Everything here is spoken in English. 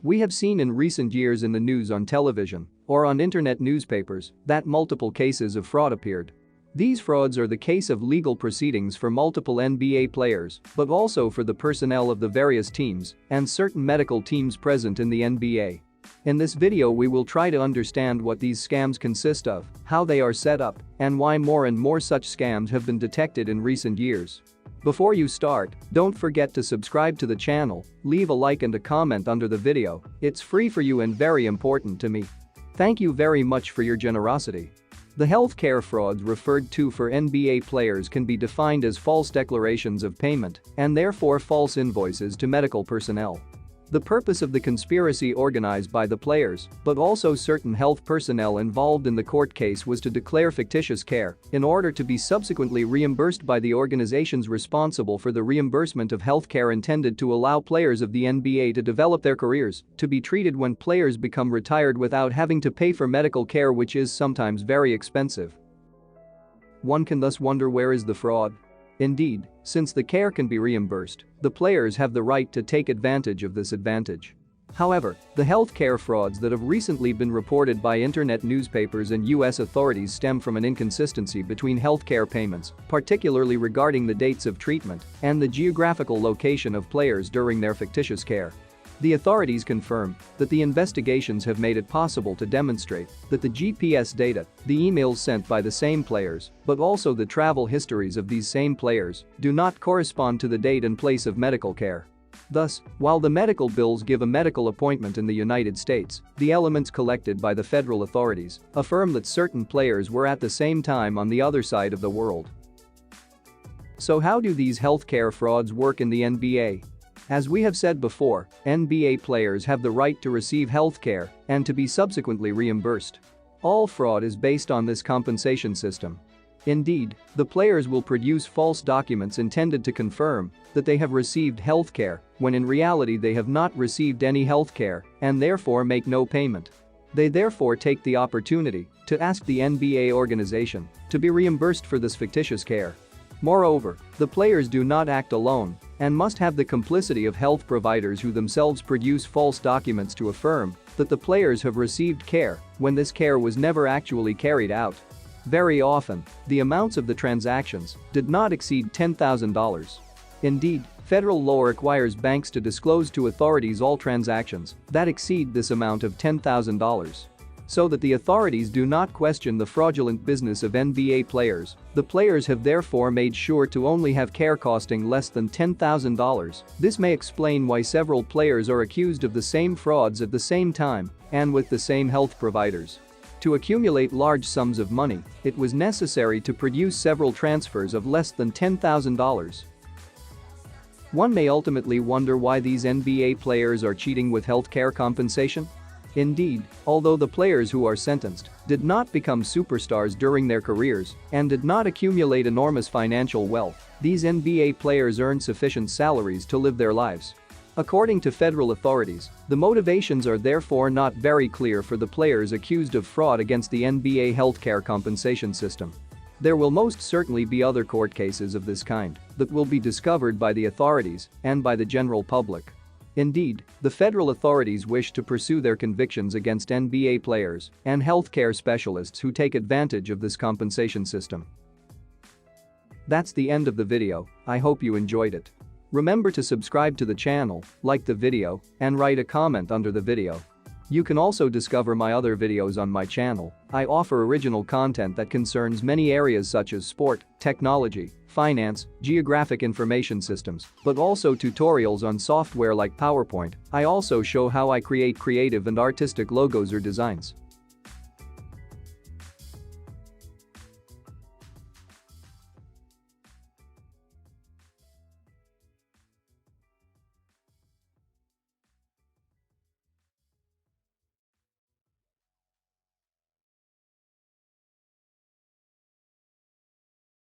We have seen in recent years in the news on television or on internet newspapers that multiple cases of fraud appeared. These frauds are the case of legal proceedings for multiple NBA players, but also for the personnel of the various teams and certain medical teams present in the NBA. In this video we will try to understand what these scams consist of, how they are set up, and why more and more such scams have been detected in recent years. Before you start, don't forget to subscribe to the channel, leave a like and a comment under the video, it's free for you and very important to me. Thank you very much for your generosity. The healthcare frauds referred to for NBA players can be defined as false declarations of payment and therefore false invoices to medical personnel. The purpose of the conspiracy organized by the players, but also certain health personnel involved in the court case, was to declare fictitious care in order to be subsequently reimbursed by the organizations responsible for the reimbursement of health care intended to allow players of the NBA to develop their careers, to be treated when players become retired without having to pay for medical care, which is sometimes very expensive. One can thus wonder, where is the fraud? Indeed, since the care can be reimbursed, the players have the right to take advantage of this advantage. However, the healthcare frauds that have recently been reported by internet newspapers and US authorities stem from an inconsistency between healthcare payments, particularly regarding the dates of treatment and the geographical location of players during their fictitious care. The authorities confirm that the investigations have made it possible to demonstrate that the GPS data, the emails sent by the same players, but also the travel histories of these same players, do not correspond to the date and place of medical care. Thus, while the medical bills give a medical appointment in the United States, the elements collected by the federal authorities affirm that certain players were at the same time on the other side of the world. So how do these healthcare frauds work in the NBA? As we have said before, NBA players have the right to receive health care and to be subsequently reimbursed. All fraud is based on this compensation system. Indeed, the players will produce false documents intended to confirm that they have received health care, when in reality they have not received any health care and therefore make no payment. They therefore take the opportunity to ask the NBA organization to be reimbursed for this fictitious care. Moreover, the players do not act alone and must have the complicity of health providers who themselves produce false documents to affirm that the players have received care when this care was never actually carried out. Very often, the amounts of the transactions did not exceed $10,000. Indeed, federal law requires banks to disclose to authorities all transactions that exceed this amount of $10,000. So that the authorities do not question the fraudulent business of NBA players, the players have therefore made sure to only have care costing less than $10,000. This may explain why several players are accused of the same frauds at the same time and with the same health providers. To accumulate large sums of money, it was necessary to produce several transfers of less than $10,000. One may ultimately wonder why these NBA players are cheating with healthcare compensation. Indeed, although the players who are sentenced did not become superstars during their careers and did not accumulate enormous financial wealth, these NBA players earn sufficient salaries to live their lives. According to federal authorities, the motivations are therefore not very clear for the players accused of fraud against the NBA healthcare compensation system. There will most certainly be other court cases of this kind that will be discovered by the authorities and by the general public. Indeed, the federal authorities wish to pursue their convictions against NBA players and healthcare specialists who take advantage of this compensation system. That's the end of the video. I hope you enjoyed it. Remember to subscribe to the channel, like the video, and write a comment under the video. You can also discover my other videos on my channel. I offer original content that concerns many areas such as sport, technology, finance, geographic information systems, but also tutorials on software like PowerPoint. I also show how I create creative and artistic logos or designs.